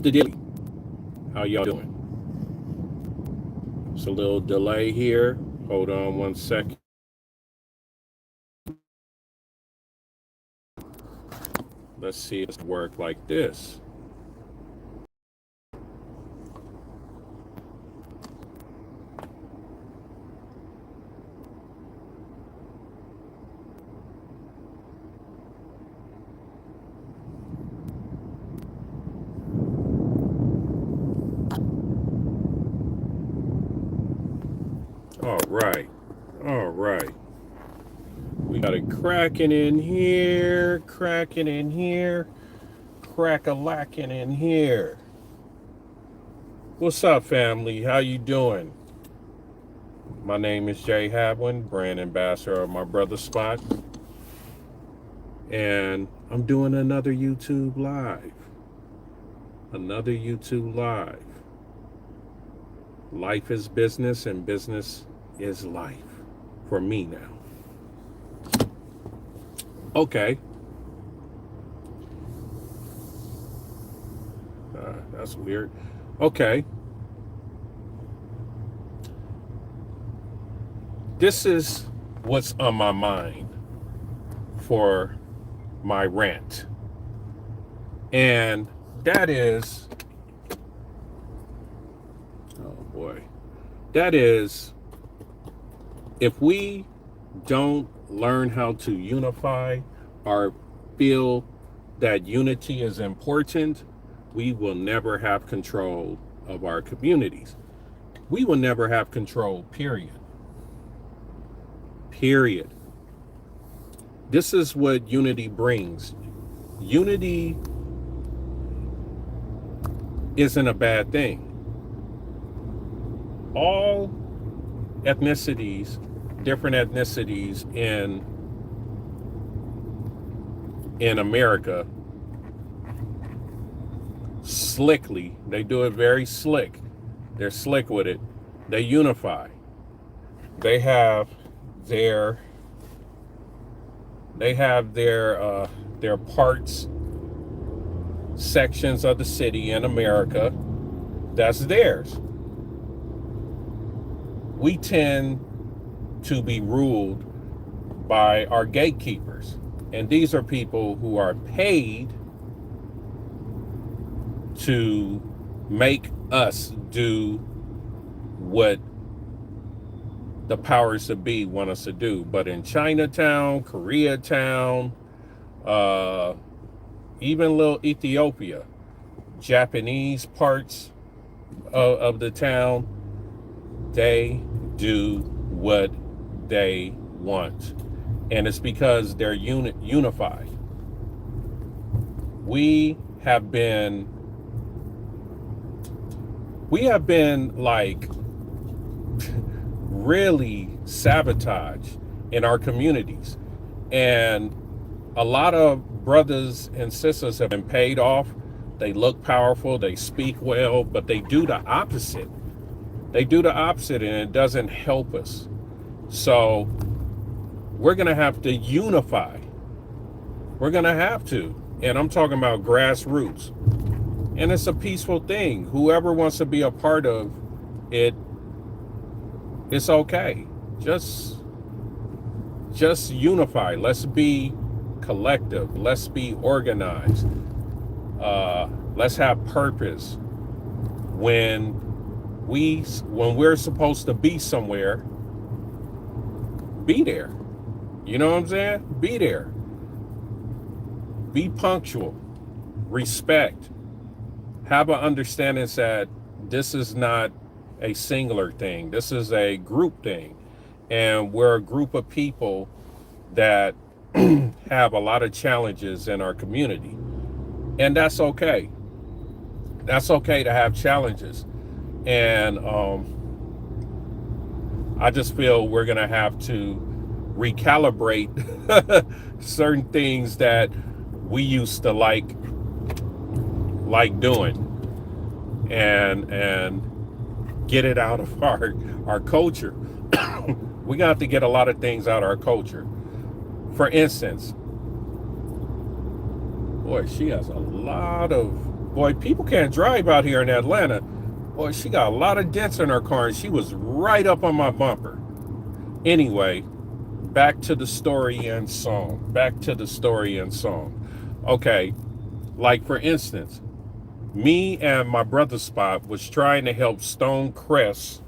the deal? How y'all doing? It's a little delay here. Hold on one second. Let's see if it work like this. All right. All right. We got it cracking in here, cracking in here, crack-a-lacking in here. What's up, family? How you doing? My name is Jay Hadwin, brand ambassador of My Brother Spot. And I'm doing another YouTube Live. Another YouTube Live. Life is business and business is life. For me now. Okay. That's weird. Okay. This is what's on my mind for my rant. And that is, oh boy, that is, if we don't learn how to unify or feel that unity is important, we will never have control of our communities. We will never have control, period. Period. This is what unity brings. Unity isn't a bad thing. All ethnicities, different ethnicities in America, slickly, they do it very slick. They're slick with it. They unify. They have their parts, sections of the city in America, that's theirs. We tend to be ruled by our gatekeepers, and these are people who are paid to make us do what the powers that be want us to do. But in Chinatown, Koreatown, even little Ethiopia, Japanese parts of the town, they do what they want. And it's because they're unified. We have been like really sabotaged in our communities. And a lot of brothers and sisters have been paid off. They look powerful, they speak well, but they do the opposite. They do the opposite, and it doesn't help us. So we're going to have to unify. We're going to have to. And I'm talking about grassroots. And it's a peaceful thing. Whoever wants to be a part of it, it's okay. Just unify. Let's be collective. Let's be organized. Let's have purpose. When we're supposed to be somewhere, be there. You know what I'm saying? Be there. Be punctual. Respect. Have an understanding that this is not a singular thing. This is a group thing. And we're a group of people that have a lot of challenges in our community. And that's okay. That's okay to have challenges. And I just feel we're going to have to recalibrate certain things that we used to like doing and get it out of our culture. We got to get a lot of things out of our culture. For instance, boy, she has a lot of Boy, people can't drive out here in Atlanta. Boy, she got a lot of dents in her car and she was right up on my bumper. Anyway, back to the story and song. Back to the story and song. Okay, like for instance, me and my brother Spot was trying to help Stonecrest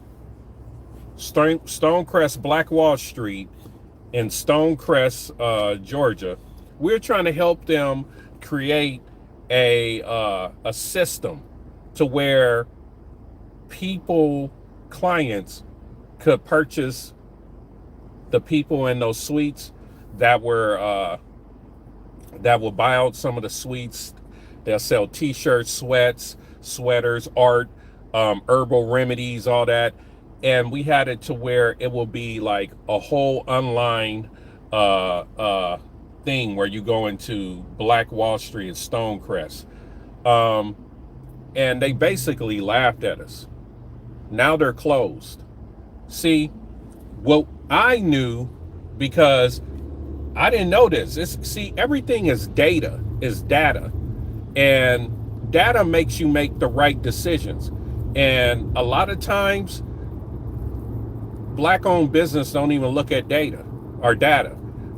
Black Wall Street in Stonecrest, Georgia. We're trying to help them create a system to where clients could purchase the people in those suites that will buy out some of the suites. They'll sell t-shirts, sweaters, art, herbal remedies, all that. And we had it to where it will be like a whole online thing where you go into Black Wall Street and Stonecrest. And they basically laughed at us. Now they're closed. See, well, I knew because I didn't know this. Everything is data. And data makes you make the right decisions. And a lot of times, Black-owned business don't even look at data.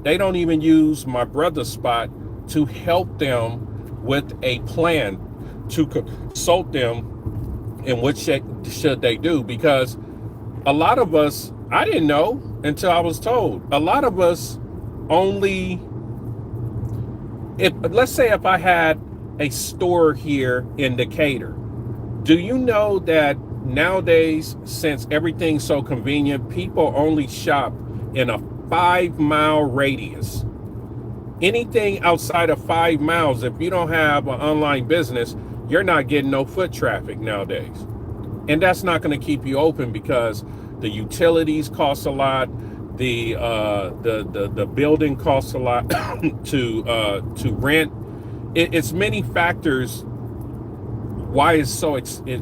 They don't even use my brother's Spot to help them with a plan, to consult them in what should they do. Because a lot of us, I didn't know until I was told, a lot of us only, let's say if I had a store here in Decatur, do you know that nowadays, since everything's so convenient, people only shop in a 5-mile radius. Anything outside of 5 miles, if you don't have an online business, you're not getting no foot traffic nowadays. And that's not going to keep you open because the utilities cost a lot, the building costs a lot to rent. It's many factors why it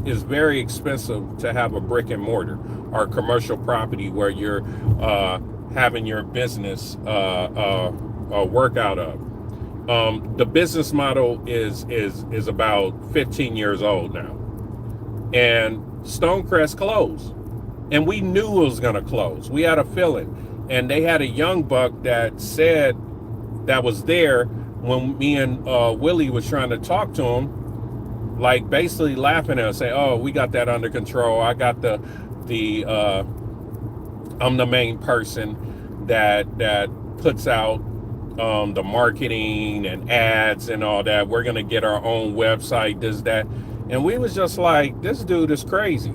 is very expensive to have a brick and mortar or commercial property where you're having your business work out of. The business model is about 15 years old now, and Stonecrest closed, and we knew it was going to close. We had a feeling, and they had a young buck that was there when me and Willie was trying to talk to him. Like basically laughing at us, say, "Oh, we got that under control. I got I'm the main person that puts out the marketing and ads and all that. We're gonna get our own website, this, that." And we was just like, this dude is crazy.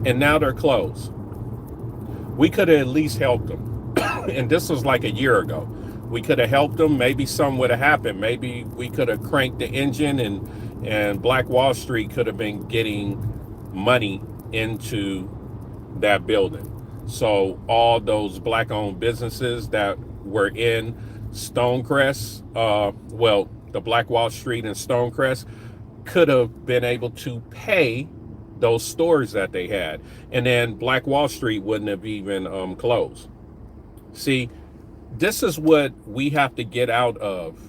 And now they're closed. We could have at least helped them. And this was like a year ago. We could have helped them. Maybe something would have happened. Maybe we could have cranked the engine and Black Wall Street could have been getting money into that building. So all those Black-owned businesses that were in Stonecrest, the Black Wall Street and Stonecrest, could have been able to pay those stores that they had. And then Black Wall Street wouldn't have even closed. See, this is what we have to get out of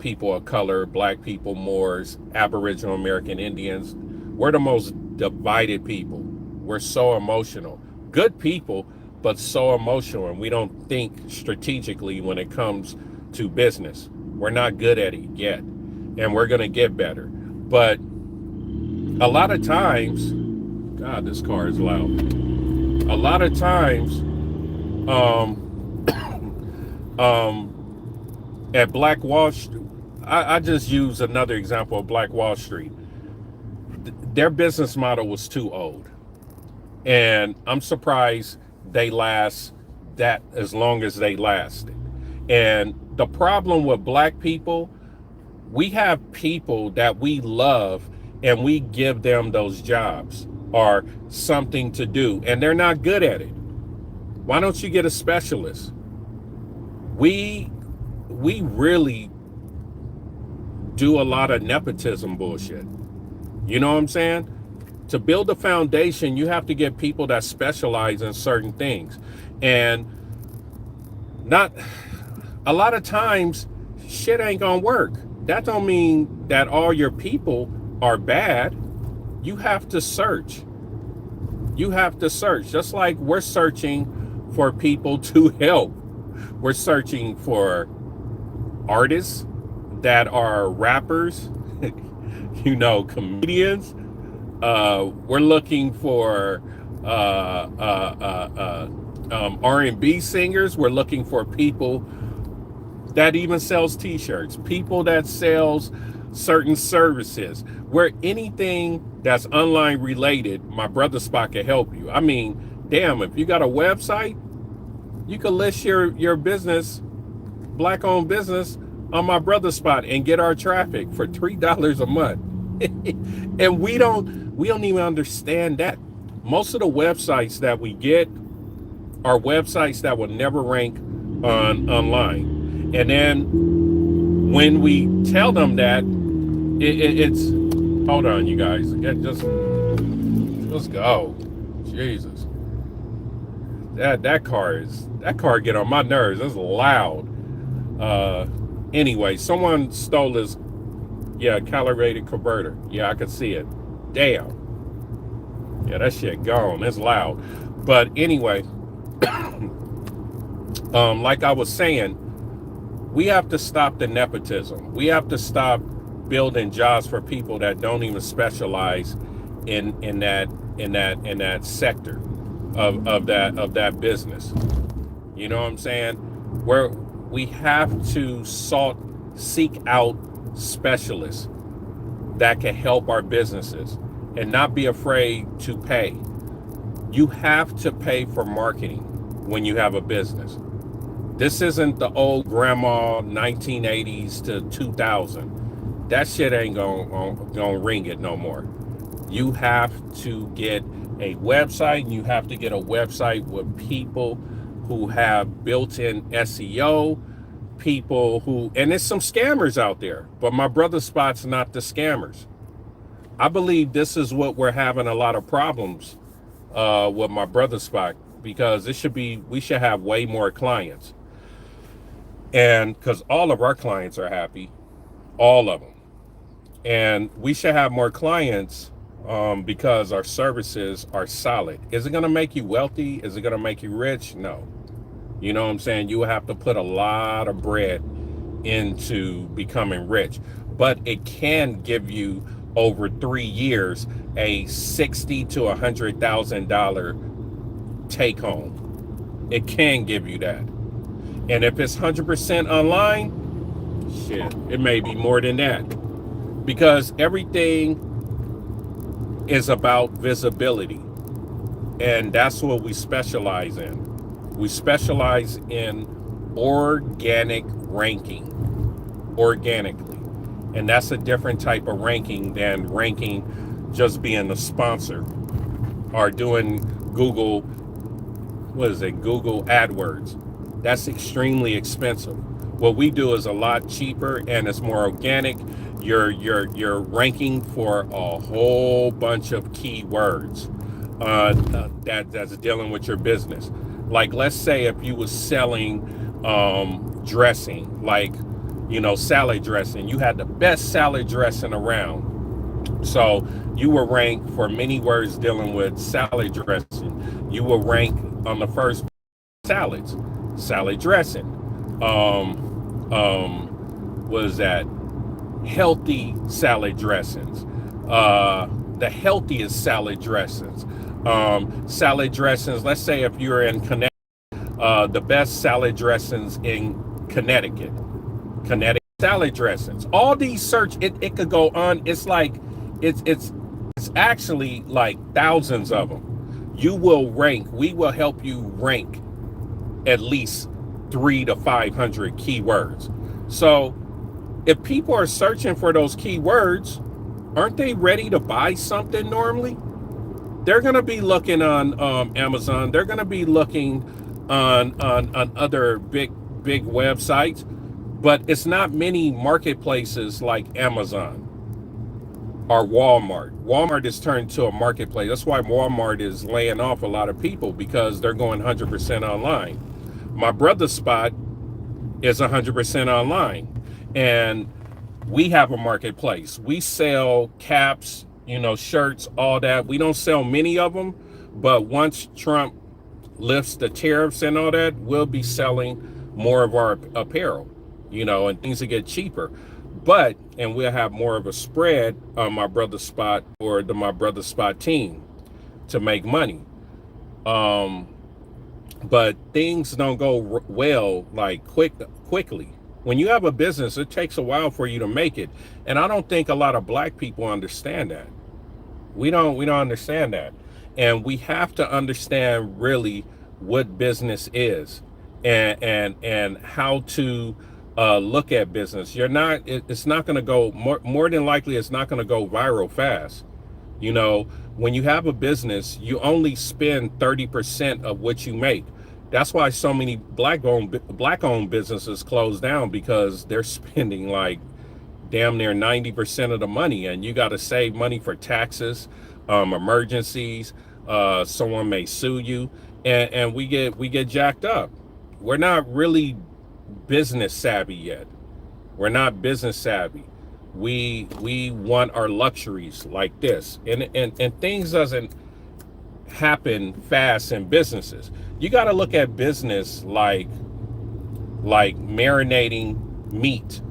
people of color, Black people, Moors, Aboriginal American Indians. We're the most divided people. We're so emotional. Good people, but so emotional, and we don't think strategically when it comes to business. We're not good at it yet, and we're going to get better. But a lot of times, God, this car is loud. A lot of times, at Black Wall Street, I just use another example of Black Wall Street. Their business model was too old. And I'm surprised they last that as long as they lasted. And the problem with Black people, we have people that we love and we give them those jobs or something to do, and they're not good at it. Why don't you get a specialist? We really do a lot of nepotism bullshit. You know what I'm saying? To build a foundation, you have to get people that specialize in certain things. And not a lot of times shit ain't gonna work. That don't mean that all your people are bad, you have to search. You have to search. Just like we're searching for people to help. We're searching for artists that are rappers, comedians. We're looking for R&B singers. We're looking for people that even sells t-shirts, people that sells certain services, where anything that's online related, my brother Spot can help you. I mean, damn, if you got a website, you can list your business, black owned business, on my brother Spot and get our traffic for $3 a month. And we don't even understand that. Most of the websites that we get are websites that will never rank online. And then when we tell them that, it's hold on, you guys, just go. Jesus, that car get on my nerves. It's loud. Anyway, someone stole his calibrated converter. Yeah, I could see it. Damn. Yeah, that shit gone. It's loud. But anyway, like I was saying, we have to stop the nepotism. We have to stop building jobs for people that don't even specialize in that sector of that business. You know what I'm saying? We have to seek out specialists that can help our businesses and not be afraid to pay. You have to pay for marketing when you have a business. This isn't the old grandma 1980s to 2000. That shit ain't gonna ring it no more. You have to get a website, and you have to get a website with people who have built-in SEO, people who, and there's some scammers out there, but my brother Spot's not the scammers. I believe this is what we're having a lot of problems with my brother Spot, because we should have way more clients. And because all of our clients are happy, all of them. And we should have more clients because our services are solid. Is it going to make you wealthy? Is it going to make you rich? No. You know what I'm saying? You have to put a lot of bread into becoming rich. But it can give you, over 3 years, a $60,000 to $100,000 take home. It can give you that. And if it's 100% online, shit, it may be more than that. Because everything is about visibility. And that's what we specialize in. We specialize in organic ranking, organically. And that's a different type of ranking than ranking just being a sponsor or doing Google AdWords. That's extremely expensive. What we do is a lot cheaper and it's more organic. You're ranking for a whole bunch of keywords that's dealing with your business. Like, let's say if you was selling dressing, like, salad dressing, you had the best salad dressing around. So you will rank for many words dealing with salad dressing. You will rank on the first salads, salad dressing. What is that? Healthy salad dressings. The healthiest salad dressings. Salad dressings, let's say if you're in Connecticut, the best salad dressings in Connecticut salad dressings. All these search, it could go on. It's like, it's actually like thousands of them. You will rank, we will help you rank at least 300 to 500 keywords. So if people are searching for those keywords, aren't they ready to buy something normally? They're going to be looking on Amazon. They're going to be looking on other big websites, but it's not many marketplaces like Amazon or Walmart. Walmart is turned to a marketplace. That's why Walmart is laying off a lot of people, because they're going 100% online. My brother Spot is 100% online. And We have a marketplace. We sell caps, shirts, all that. We don't sell many of them, but once Trump lifts the tariffs and all that, we'll be selling more of our apparel, and things will get cheaper. And we'll have more of a spread on My Brother Spot or the My Brother Spot team to make money. Um, but things don't go well like quickly. When you have a business, it takes a while for you to make it, and I don't think a lot of black people understand that. We don't understand that, and we have to understand really what business is, and how to look at business. It's not going to go more than likely. It's not going to go viral fast. When you have a business, you only spend 30% of what you make. That's why so many black-owned businesses close down, because they're spending like damn near 90% of the money, and you got to save money for taxes, emergencies. Someone may sue you, and we get jacked up. We're not really business savvy yet. We're not business savvy. We want our luxuries like this, and things doesn't happen fast in businesses. You got to look at business like marinating meat,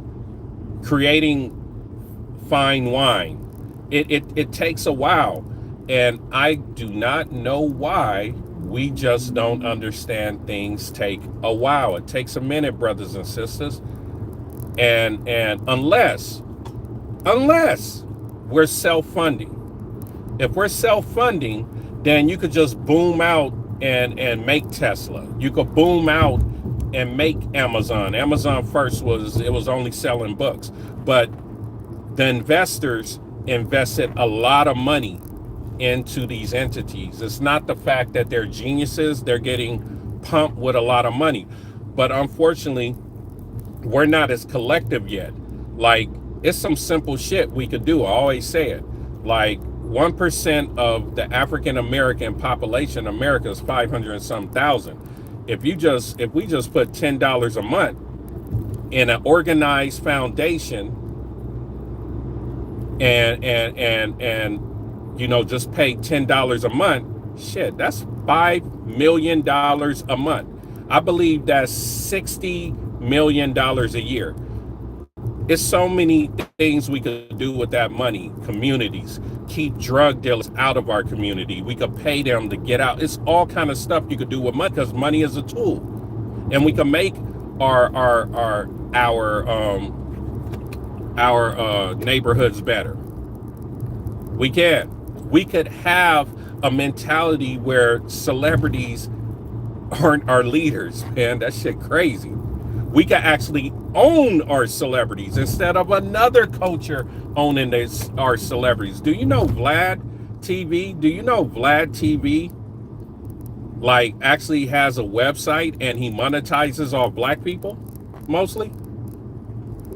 creating fine wine. It takes a while, and I do not know why we just don't understand things take a while. It takes a minute, brothers and sisters, and unless we're self-funding. If we're self-funding, then you could just boom out and make Tesla. You could boom out and make Amazon. Amazon first was only selling books, but the investors invested a lot of money into these entities. It's not the fact that they're geniuses, they're getting pumped with a lot of money. But unfortunately, we're not as collective yet. Like, it's some simple shit we could do. I always say it. Like, 1% of the African American population, America is 500 and some thousand. If we just put $10 a month in an organized foundation, and just pay $10 a month, shit, that's $5 million a month. I believe that's $60 million a year. It's so many things we could do with that money. Communities, keep drug dealers out of our community. We could pay them to get out. It's all kind of stuff you could do with money, because money is a tool, and we can make our neighborhoods better. We could have a mentality where celebrities aren't our leaders, man. That shit crazy. We can actually own our celebrities instead of another culture owning our celebrities. Do you know Vlad TV? Do you know Vlad TV like actually has a website and he monetizes off black people mostly?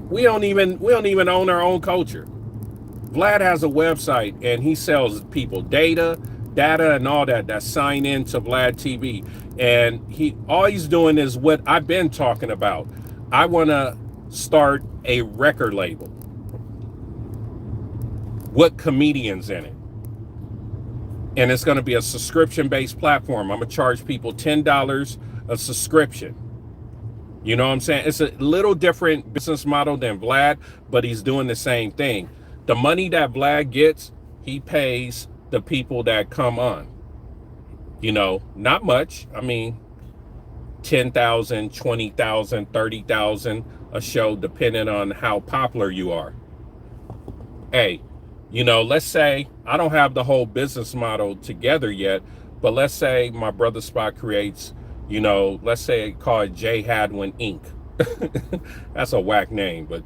We don't even own our own culture. Vlad has a website and he sells people data and all that sign in to Vlad TV. And all he's doing is what I've been talking about. I want to start a record label with comedians in it. And it's going to be a subscription-based platform. I'm going to charge people $10 a subscription. You know what I'm saying? It's a little different business model than Vlad, but he's doing the same thing. The money that Vlad gets, he pays the people that come on. Not much. I mean, 10,000, 20,000, 30,000 a show, depending on how popular you are. Hey, let's say I don't have the whole business model together yet, but let's say My Brother Spot creates, let's say call it J Hadwin Inc. That's a whack name, but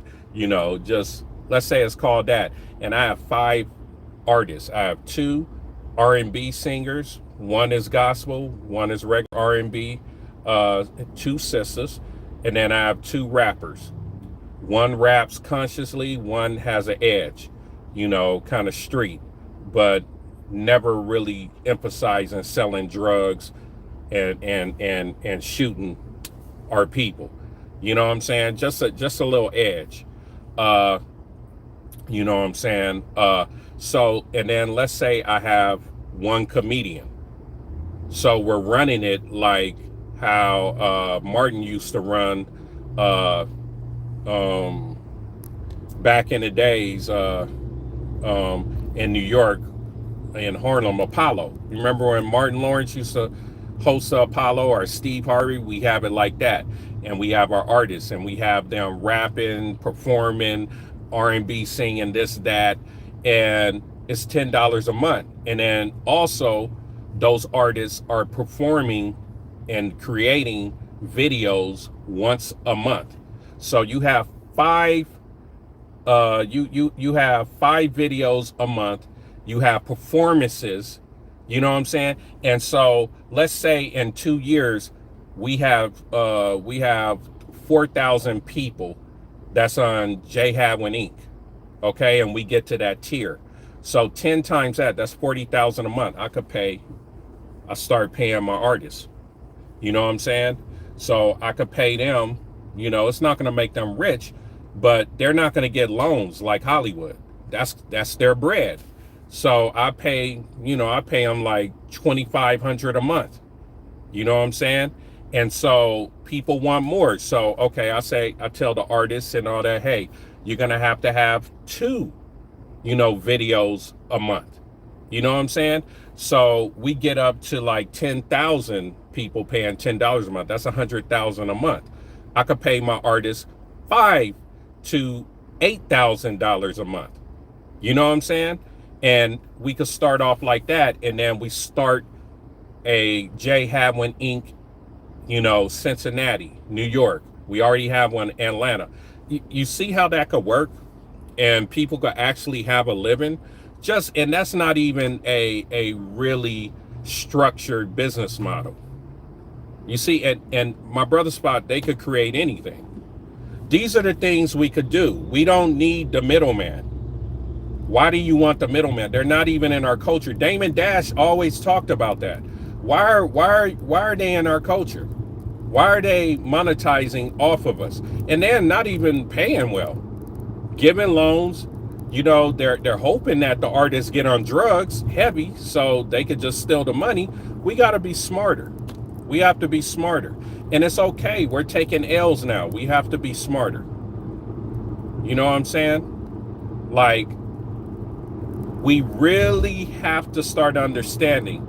just let's say it's called that. And I have 5 artists. I have 2 R&B singers. One is gospel, one is regular R&B, 2 sisters, and then I have 2 rappers. One raps consciously, one has an edge, kind of street, but never really emphasizing selling drugs and shooting our people. You know what I'm saying? Just a little edge. You know what I'm saying? So, and then let's say I have one comedian. So we're running it like how Martin used to run uh, um, back in the days in New York, in Harlem, Apollo. You remember when Martin Lawrence used to host Apollo, or Steve Harvey? We have it like that. And we have our artists, and we have them rapping, performing, R&B singing, this, that, and it's $10 a month. And then also those artists are performing and creating videos once a month. So you have five you have 5 videos a month. You have performances, you know what I'm saying? And so let's say in 2 years we have 4,000 people that's on J Hadwin Inc. Okay, and we get to that tier. So 10 times that's 40,000 a month. I start paying my artists. You know what I'm saying? So I could pay them, it's not gonna make them rich, but they're not going to get loans like Hollywood. That's their bread. So I pay them like 2,500 a month. You know what I'm saying? And so people want more. So okay, I tell the artists and all that, hey, you're going to have two, videos a month. You know what I'm saying? So we get up to like 10,000 people paying $10 a month. That's 100,000 a month. I could pay my artists $5,000 to $8,000 a month. You know what I'm saying? And we could start off like that, and then we start a J Hadwin Inc., Cincinnati, New York. We already have one in Atlanta. You see how that could work, and people could actually have a living. And that's not even a really structured business model. You see, and my brother Spot, they could create anything. These are the things we could do. We don't need the middleman. Why do you want the middleman? They're not even in our culture. Damon Dash always talked about that. Why are they in our culture? Why are they monetizing off of us? And they're not even paying well. Giving loans, they're hoping that the artists get on drugs heavy so they could just steal the money. We got to be smarter. We have to be smarter. And it's okay. We're taking L's now. We have to be smarter. You know what I'm saying? Like, we really have to start understanding,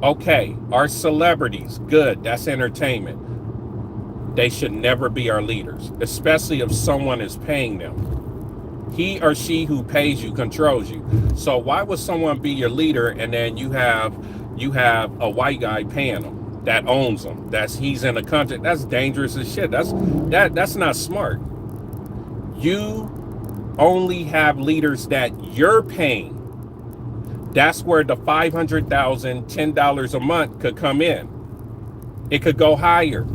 okay, our celebrities, good, that's entertainment. They should never be our leaders, especially if someone is paying them. He or she who pays you controls you. So why would someone be your leader and then you have a white guy paying them? That owns them. He's in a country. That's dangerous as shit. That's not smart. You only have leaders that you're paying. That's where the $500,000, $10 a month could come in. It could go higher.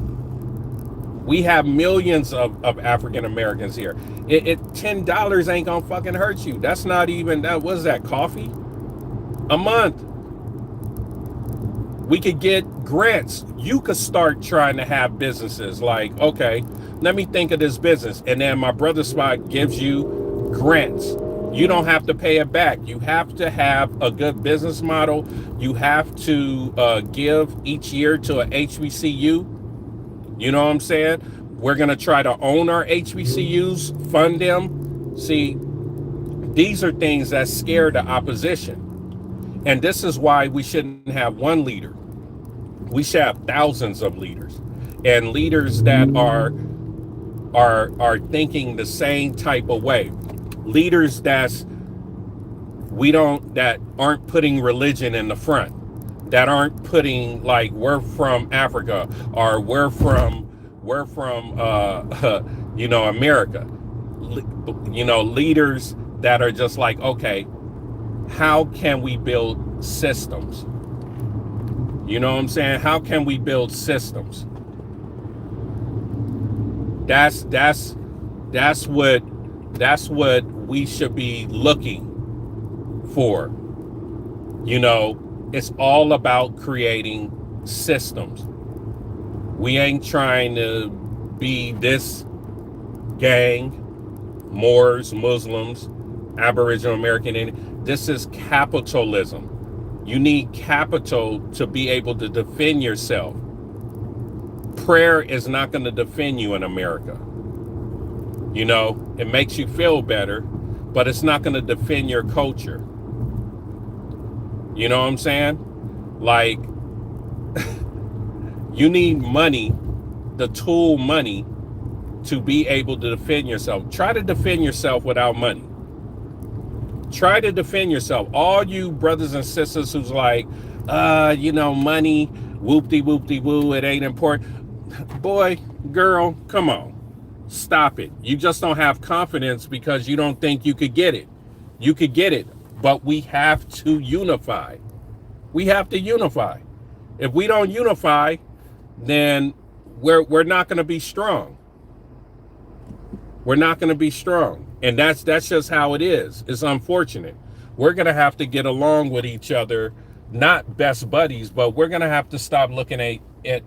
We have millions of African Americans here. $10 ain't gonna fucking hurt you. That's not even that. What's that? Coffee? A month. We could get grants. You could start trying to have businesses like, okay, let me think of this business. And then my brother Spot gives you grants. You don't have to pay it back. You have to have a good business model. You have to give each year to an HBCU. You know what I'm saying? We're going to try to own our HBCUs, fund them. See, these are things that scare the opposition. And this is why we shouldn't have one leader. We should have thousands of leaders, and leaders that are thinking the same type of way. Leaders that aren't putting religion in the front, that aren't putting like we're from Africa or we're from America. Leaders that are just like, okay, how can we build systems? You know what I'm saying? How can we build systems? That's what we should be looking for. It's all about creating systems. We ain't trying to be this gang, Moors, Muslims, Aboriginal American Indian. This is capitalism. You need capital to be able to defend yourself. Prayer is not going to defend you in America. You know, it makes you feel better, but it's not going to defend your culture. You know what I'm saying? Like, you need money, the tool money, to be able to defend yourself. Try to defend yourself without money. Try to defend yourself. All you brothers and sisters who's like, you know, money, whoop-de-whoop-de-woo, it ain't important. Boy, girl, come on. Stop it. You just don't have confidence because you don't think you could get it. You could get it, but we have to unify. We have to unify. If we don't unify, then we're not going to be strong. We're not going to be strong. And that's just how it is. It's unfortunate. We're going to have to get along with each other, not best buddies, but we're going to have to stop looking at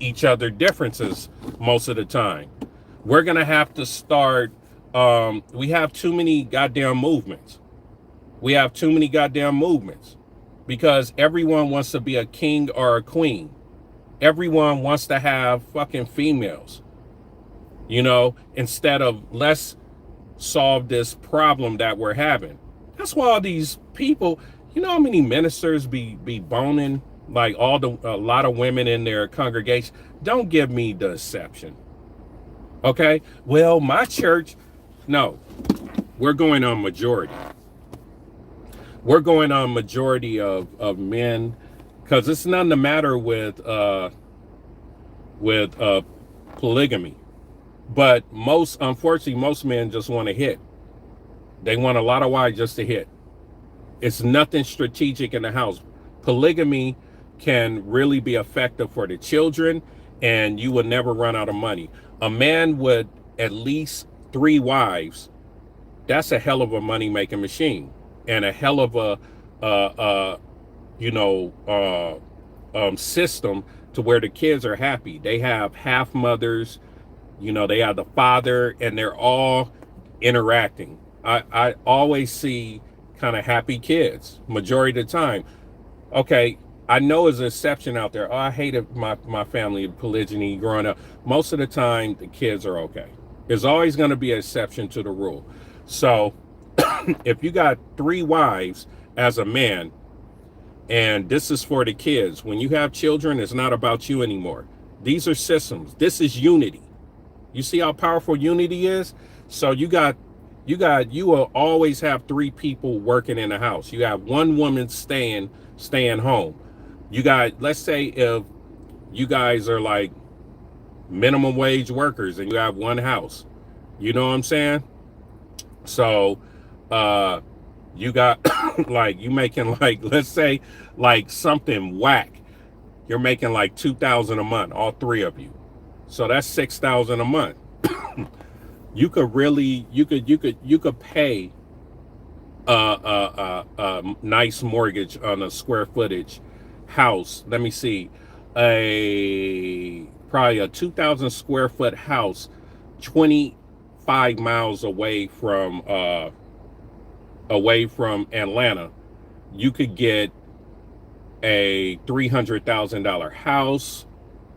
each other differences most of the time. We're going to have to start, we have too many goddamn movements. We have too many goddamn movements because everyone wants to be a king or a queen. Everyone wants to have fucking females, you know, instead of let's solve this problem that we're having. That's why all these people, you know how many ministers be boning like a lot of women in their congregation? Don't give me the exception. Okay, well, my church, no, we're going on majority. We're going on majority of men, because it's nothing the matter with polygamy. But unfortunately, most men just want to hit. They want a lot of wives just to hit. It's nothing strategic in the house. Polygamy can really be effective for the children, and you will never run out of money. A man with at least 3 wives, that's a hell of a money-making machine, and a hell of a system to where the kids are happy. They have half mothers, you know, they have the father, and they're all interacting. I always see kind of happy kids majority of the time. Okay, I know there's an exception out there. Oh, I hated my family polygyny growing up. Most of the time, the kids are okay. There's always going to be an exception to the rule. So if you got 3 wives as a man, and this is for the kids, when you have children, it's not about you anymore. These are systems. This is unity. You see how powerful unity is? So you will always have 3 people working in the house. You have 1 woman staying home. You got, let's say if you guys are like minimum wage workers and you have 1 house, you know what I'm saying? So you got like, you making like, let's say like something whack, you're making like $2,000 a month, all 3 of you. So that's $6,000 a month. You could really, you could pay a nice mortgage on a square footage house. Let me see, probably a 2,000 square foot house, 25 miles away from Atlanta. You could get a $300,000 house,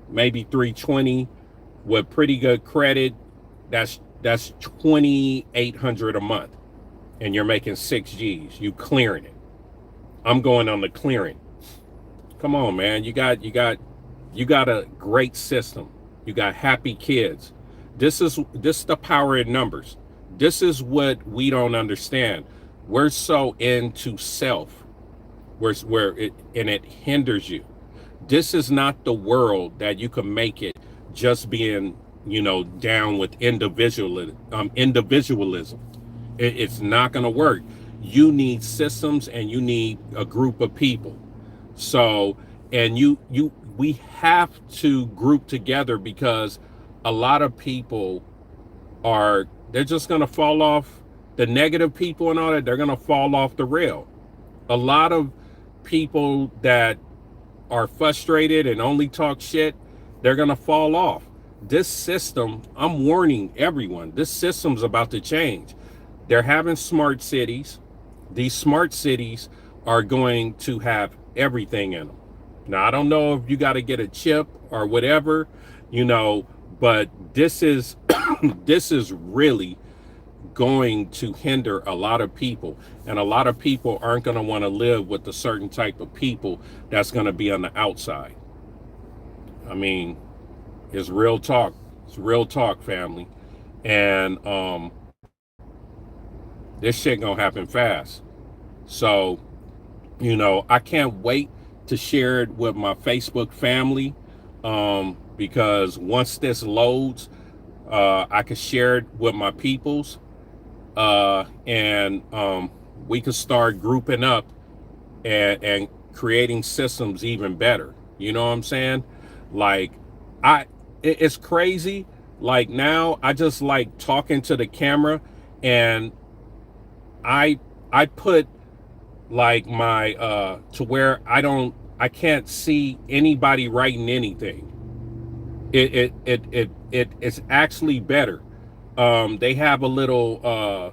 maybe 320 with pretty good credit. That's $2,800 a month, and you're making 6 G's. You clearing it. I'm going on the clearing. Come on, man. You got a great system. You got happy kids. This is the power in numbers. This is what we don't understand. We're so into self, and it hinders you. This is not the world that you can make it just being, you know, down with individualism. It's not going to work. You need systems, and you need a group of people. So, and we have to group together, because a lot of people they're just going to fall off. The negative people and all that, they're going to fall off the rail. A lot of people that are frustrated and only talk shit, they're going to fall off. This system, I'm warning everyone, this system's about to change. They're having smart cities. These smart cities are going to have everything in them. Now, I don't know if you got to get a chip or whatever, you know, but this is this is really going to hinder a lot of people, and a lot of people aren't going to want to live with a certain type of people that's going to be on the outside. I mean, it's real talk. It's real talk, family. And this shit gonna happen fast. So, you know, I can't wait to share it with my Facebook family, because once this loads, I can share it with my peoples, and we can start grouping up and creating systems even better. You know what I'm saying? Like, it's crazy. Like, now I just like talking to the camera, and I put like my to where I can't see anybody writing anything. It's actually better. They have a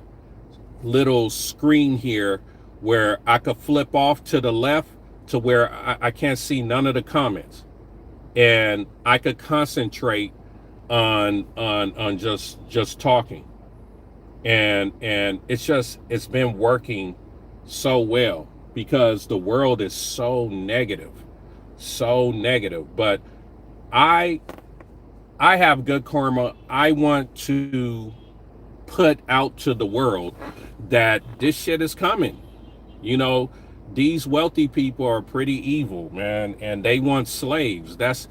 little screen here where I could flip off to the left to where I can't see none of the comments, and I could concentrate on just talking, and it's been working so well, because the world is so negative. But I have good karma. I want to put out to the world that this shit is coming. You know, these wealthy people are pretty evil, man, and they want slaves. That's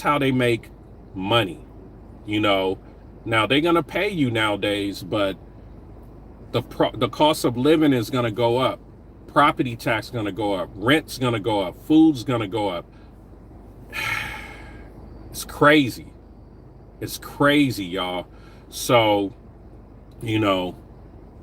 how they make money. You know, now they're gonna pay you nowadays, but the cost of living is gonna go up. Property tax gonna go up. Rent's gonna go up. Food's gonna go up. It's crazy. It's crazy, y'all. So, you know,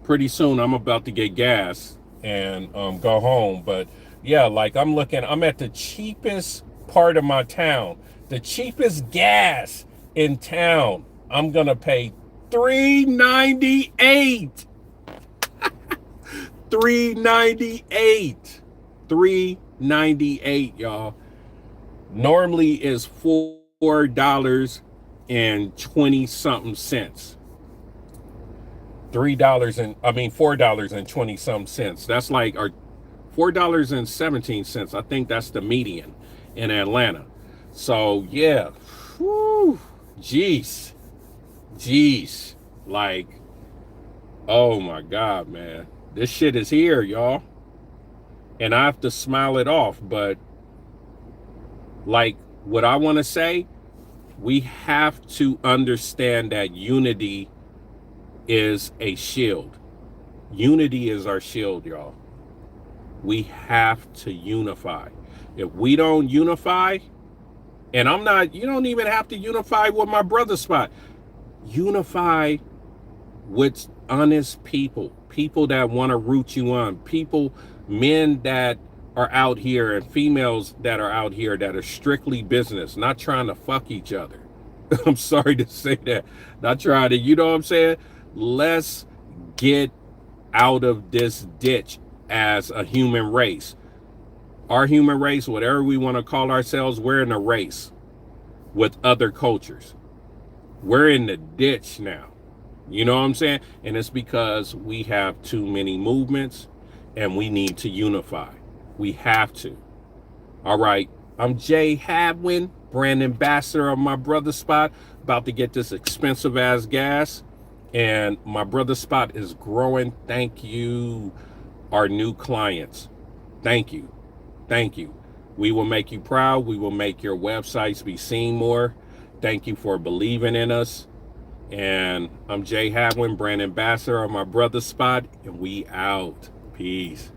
pretty soon I'm about to get gas and go home. But yeah, like I'm at the cheapest part of my town, the cheapest gas in town. I'm gonna pay $3.98. $3.98, y'all. Normally is $4.20 something cents. $4.20 something cents. That's like, or $4.17. I think that's the median in Atlanta. So yeah, whew, jeez, like, oh my God, man, this shit is here, y'all, and I have to smile it off. But like, what I want to say, we have to understand that unity is a shield. Unity is our shield, y'all. We have to unify. If we don't unify, and you don't even have to unify with my brother spot. Unify with honest people that want to root you on, men that are out here and females that are out here that are strictly business, not trying to fuck each other. I'm sorry to say that. Not trying to, you know what I'm saying? Let's get out of this ditch as a human race. Our human race, whatever we want to call ourselves, we're in a race with other cultures. We're in the ditch now. You know what I'm saying? And it's because we have too many movements, and we need to unify. We have to. All right. I'm Jay Hadwin, brand ambassador of My Brother Spot, about to get this expensive ass gas. And My Brother Spot is growing. Thank you, our new clients. Thank you. Thank you. We will make you proud. We will make your websites be seen more. Thank you for believing in us. And I'm Jay Hadwin, brand ambassador of My Brother Spot, and we out. Peace.